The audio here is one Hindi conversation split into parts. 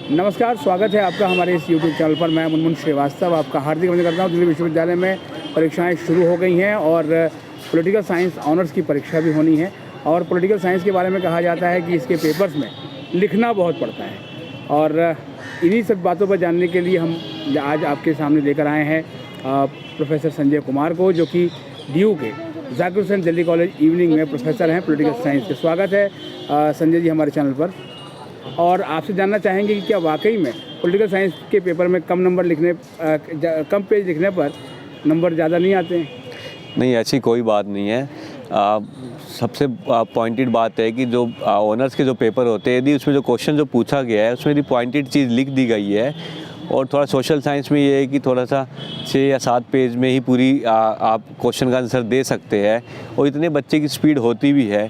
नमस्कार, स्वागत है आपका हमारे इस यूट्यूब चैनल पर। मैं मुनमुन श्रीवास्तव आपका हार्दिक अभिनंदन करता हूँ। दिल्ली विश्वविद्यालय में परीक्षाएं शुरू हो गई हैं और पॉलिटिकल साइंस ऑनर्स की परीक्षा भी होनी है। और पॉलिटिकल साइंस के बारे में कहा जाता है कि इसके पेपर्स में लिखना बहुत पड़ता है, और इन्हीं सब बातों पर जानने के लिए हम आज आपके सामने लेकर आए हैं प्रोफेसर संजय कुमार को, जो कि DU के ज़ाकिर हुसैन दिल्ली कॉलेज इवनिंग में प्रोफेसर हैं पॉलिटिकल साइंस के। स्वागत है संजय जी हमारे चैनल पर। और आपसे जानना चाहेंगे कि क्या वाकई में पॉलिटिकल साइंस के पेपर में कम पेज लिखने पर नंबर ज़्यादा नहीं आते हैं? नहीं, ऐसी कोई बात नहीं है। सबसे पॉइंटेड बात है कि जो ऑनर्स के जो पेपर होते हैं, यदि उसमें जो क्वेश्चन जो पूछा गया है उसमें यदि पॉइंटेड चीज़ लिख दी गई है, और थोड़ा सोशल साइंस में ये है कि थोड़ा सा 6 या 7 पेज में ही पूरी आप क्वेश्चन का आंसर दे सकते हैं, और इतने बच्चे की स्पीड होती भी है।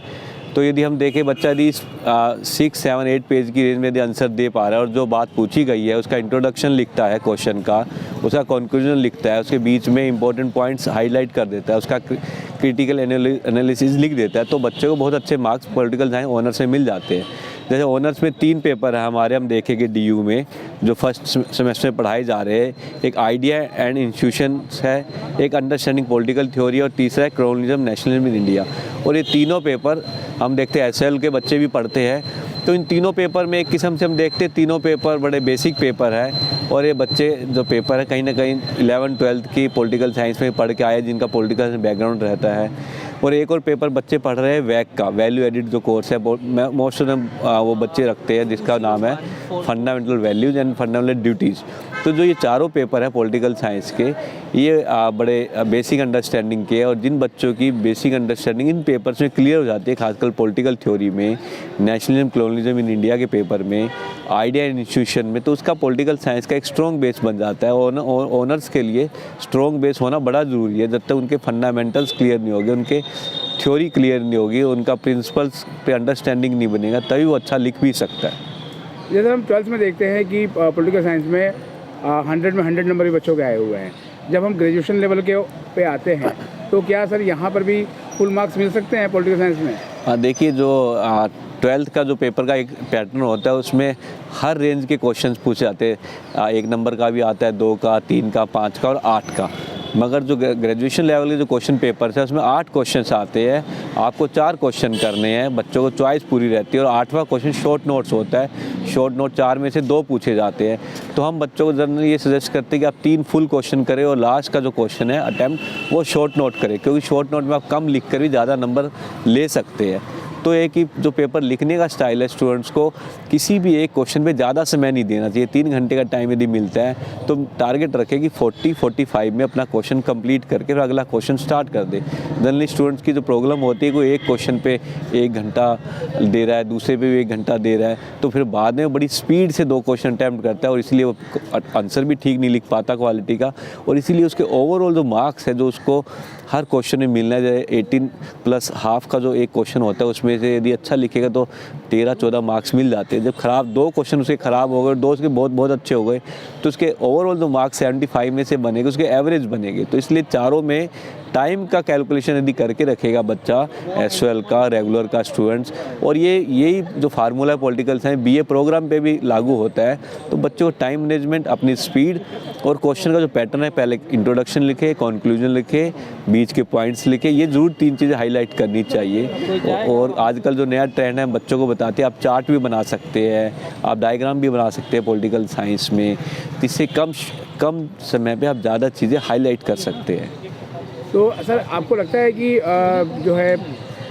तो यदि हम देखें बच्चा यदि 6, 7, 8 पेज की रेंज में यदि आंसर दे पा रहा है, और जो बात पूछी गई है उसका इंट्रोडक्शन लिखता है क्वेश्चन का, उसका कंक्लूजन लिखता है, उसके बीच में इंपॉर्टेंट पॉइंट्स हाईलाइट कर देता है, उसका क्रिटिकल एनालिसिस लिख देता है, तो बच्चे को बहुत अच्छे मार्क्स पॉलिटिकल साइंस ऑनर्स में मिल जाते हैं। जैसे ऑनर्स में 3 पेपर है हमारे, हम देखेंगे DU में जो फर्स्ट सेमेस्टर में पढ़ाए जा रहे हैं। एक आइडिया एंड इंस्टीट्यूशंस है, एक अंडरस्टैंडिंग पॉलिटिकल थ्योरी, और तीसरा है कॉलोनिज्म नेशनलिज्म इन इंडिया। और ये तीनों पेपर हम देखते हैं SL के बच्चे भी पढ़ते हैं। तो इन तीनों पेपर में एक किस्म से हम देखते हैं तीनों पेपर बड़े बेसिक पेपर है, और ये बच्चे जो पेपर है कहीं ना कहीं 11th-12th की पॉलिटिकल साइंस में पढ़ के आए जिनका पॉलिटिकल बैकग्राउंड रहता है। और एक और पेपर बच्चे पढ़ रहे हैं वैक का, वैल्यू एडिड जो कोर्स है, मोस्ट ऑफ देम वो बच्चे रखते हैं, जिसका नाम है fundamental values and fundamental duties. तो जो ये चारों पेपर है पॉलिटिकल साइंस के, ये बड़े बेसिक अंडरस्टैंडिंग के, और जिन बच्चों की बेसिक अंडरस्टैंडिंग इन पेपर्स में क्लियर हो जाती है, खासकर पॉलिटिकल थ्योरी में, नेशनलिज्म कॉलोनिज्म इन इंडिया के पेपर में, आइडिया एंड इंस्टीट्यूशन में, तो उसका पॉलिटिकल साइंस का एक स्ट्रॉन्ग बेस बन जाता है। ऑनर्स के लिए स्ट्रॉन्ग बेस होना बड़ा ज़रूरी है। जब तक उनके फंडामेंटल्स क्लियर नहीं होंगे, उनके थ्योरी क्लियर नहीं होगी, उनका प्रिंसिपल्स पे अंडरस्टैंडिंग नहीं बनेगा, तभी वो अच्छा लिख भी सकता है। जैसे हम 12th में देखते हैं कि पॉलिटिकल साइंस में 100 में 100 नंबर भी बच्चों के आए हुए हैं। जब हम ग्रेजुएशन लेवल के पे आते हैं तो क्या सर यहाँ पर भी फुल मार्क्स मिल सकते हैं पॉलिटिकल साइंस में? देखिए, जो 12th का जो पेपर का एक पैटर्न होता है, उसमें हर रेंज के क्वेश्चंस पूछे जाते हैं। 1 नंबर का भी आता है, 2 का, 3 का, 5 का और 8 का। मगर जो ग्रेजुएशन लेवल के जो क्वेश्चन पेपर्स है उसमें 8 क्वेश्चंस आते हैं, आपको 4 क्वेश्चन करने हैं, बच्चों को चॉइस पूरी रहती है, और 8वां क्वेश्चन शॉर्ट नोट्स होता है। शॉर्ट नोट 4 में से 2 पूछे जाते हैं। तो हम बच्चों को जनरली ये सजेस्ट करते हैं कि आप 3 फुल क्वेश्चन करें, और लास्ट का जो क्वेश्चन है अटैम्प्ट वो शॉर्ट नोट करें, क्योंकि शॉर्ट नोट में आप कम लिख कर भी ज़्यादा नंबर ले सकते हैं। तो एक ही जो पेपर लिखने का स्टाइल है, स्टूडेंट्स को किसी भी एक क्वेश्चन पे ज़्यादा समय नहीं देना चाहिए। 3 घंटे का टाइम यदि मिलता है तो टारगेट रखें कि 40-45 में अपना क्वेश्चन कंप्लीट करके फिर अगला क्वेश्चन स्टार्ट कर दे। जनरली स्टूडेंट्स की जो प्रॉब्लम होती है, कोई एक क्वेश्चन पे 1 घंटा दे रहा है, दूसरे पे भी 1 घंटा दे रहा है, तो फिर बाद में बड़ी स्पीड से 2 क्वेश्चन अटैम्प्ट करता है, और इसीलिए वो आंसर भी ठीक नहीं लिख पाता क्वालिटी का, और इसीलिए उसके ओवरऑल जो मार्क्स है जो उसको हर क्वेश्चन में मिलना है, 18 प्लस हाफ का जो एक क्वेश्चन होता है उसमें से यदि अच्छा लिखेगा तो 13-14 मार्क्स मिल जाते हैं। जब खराब 2 क्वेश्चन उसके ख़राब हो गए, 2 उसके बहुत अच्छे हो गए, तो उसके ओवरऑल जो मार्क्स 75 में से बनेंगे, उसके एवरेज बनेंगे। तो इसलिए चारों में टाइम का कैलकुलेशन यदि करके रखेगा बच्चा, SL का, रेगुलर का स्टूडेंट्स, और यही जो फार्मूला है पॉलिटिकल साइंस BA प्रोग्राम पे भी लागू होता है। तो बच्चों को टाइम मैनेजमेंट, अपनी स्पीड, और क्वेश्चन का जो पैटर्न है, पहले इंट्रोडक्शन लिखे, कंक्लूजन लिखे, बीच के पॉइंट्स लिखे, ये जरूर 3 चीज़ें हाईलाइट करनी चाहिए। और आजकल जो नया ट्रेंड है, बच्चों को बताते हैं आप चार्ट भी बना सकते हैं, आप डायग्राम भी बना सकते हैं पॉलिटिकल साइंस में, इससे कम समय पे आप ज़्यादा चीज़ें हाईलाइट कर सकते हैं। तो सर आपको लगता है कि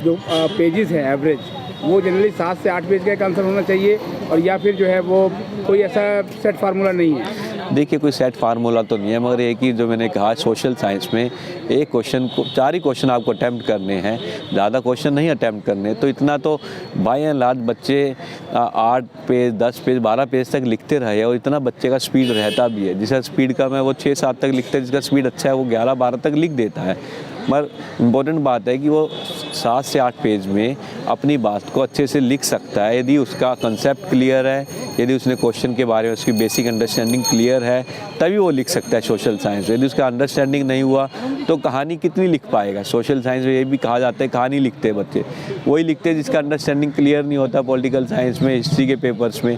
जो पेजेस है एवरेज, वो जनरली 7 से 8 पेज का एक आंसर होना चाहिए, और या फिर जो है वो कोई ऐसा सेट फार्मूला नहीं है? देखिए, कोई सेट फार्मूला तो नहीं है, मगर एक ही जो मैंने कहा, सोशल साइंस में एक क्वेश्चन को 4 ही क्वेश्चन आपको अटैम्प्ट करने हैं, ज़्यादा क्वेश्चन नहीं अटैम्प्ट करने। तो इतना तो बाय एंड लार्ज बच्चे 8 पेज, 10 पेज, 12 पेज तक लिखते रहे, और इतना बच्चे का स्पीड रहता भी है। जिसका स्पीड कम है वो 6-7 तक लिखता है, जिसका स्पीड अच्छा है वो 11-12 तक लिख देता है। मगर इम्पोर्टेंट बात है कि वो 7 से 8 पेज में अपनी बात को अच्छे से लिख सकता है, यदि उसका कंसेप्ट क्लियर है, यदि उसने क्वेश्चन के बारे में उसकी बेसिक अंडरस्टैंडिंग क्लियर है, तभी वो लिख सकता है सोशल साइंस। यदि उसका अंडरस्टैंडिंग नहीं हुआ तो कहानी कितनी लिख पाएगा। सोशल साइंस में ये भी कहा जाता है कहानी लिखते हैं बच्चे, वही लिखते हैं जिसका अंडरस्टैंडिंग क्लियर नहीं होता पॉलिटिकल साइंस में, हिस्ट्री के पेपर्स में।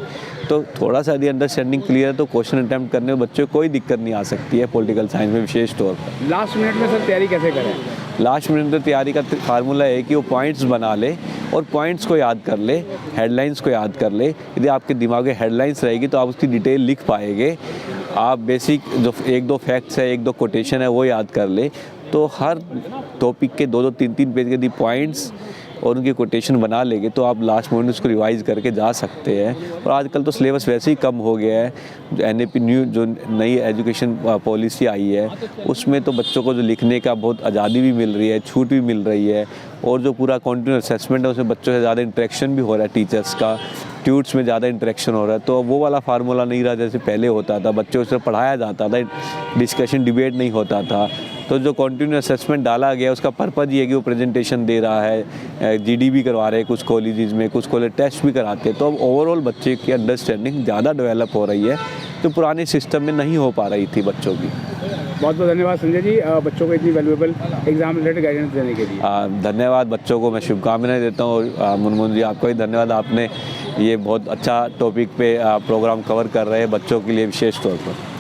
तो थोड़ा सा यदि अंडरस्टैंडिंग क्लियर है तो क्वेश्चन अटैम्प्ट करने में बच्चों को कोई दिक्कत नहीं आ सकती है पॉलिटिकल साइंस में विशेष तौर पर। लास्ट मिनट में सर तैयारी कैसे करें? लास्ट मिनट में तैयारी का फार्मूला है कि वो पॉइंट्स बना ले और पॉइंट्स को याद कर ले, हेडलाइंस को याद कर ले। यदि आपके दिमाग में हेडलाइंस रहेगी तो आप उसकी डिटेल लिख पाएंगे। आप बेसिक जो 1-2 फैक्ट्स है, 1-2 कोटेशन है वो याद कर ले, तो हर टॉपिक के 2-2 3-3 पेज के यदि पॉइंट्स और उनकी कोटेशन बना लेंगे तो आप लास्ट मोमेंट उसको रिवाइज़ करके जा सकते हैं। और आजकल तो सिलेबस वैसे ही कम हो गया है। जो NAP न्यू जो नई एजुकेशन पॉलिसी आई है उसमें तो बच्चों को जो लिखने का बहुत आज़ादी भी मिल रही है, छूट भी मिल रही है, और जो पूरा कॉन्टिन्यूस असेसमेंट है उसमें बच्चों से ज़्यादा इंटरेक्शन भी हो रहा है, टीचर्स का ट्यूट्स में ज़्यादा इंटरेक्शन हो रहा है। तो वो वाला फार्मूला नहीं रहा जैसे पहले होता था, बच्चों से पढ़ाया जाता था, डिस्कशन डिबेट नहीं होता था। तो जो कॉन्टिन्यूस असेसमेंट डाला गया उसका पर्पज़ ये है कि वो प्रेजेंटेशन दे रहा है, GD भी करवा रहे हैं कुछ कॉलेजेस में, कुछ कॉलेज टेस्ट भी कराते हैं। तो अब ओवरऑल बच्चे की अंडरस्टैंडिंग ज़्यादा डेवलप हो रही है जो पुराने सिस्टम में नहीं हो पा रही थी बच्चों की। बहुत बहुत धन्यवाद संजय जी, बच्चों को इतनी वैल्यूएबल एग्जाम रिलेटेड गाइडेंस देने के लिए। धन्यवाद, बच्चों को मैं शुभकामनाएं देता हूँ। और मुनमुन जी आपको भी धन्यवाद, आपने ये बहुत अच्छा टॉपिक पे प्रोग्राम कवर कर रहे हैं बच्चों के लिए विशेष तौर पर।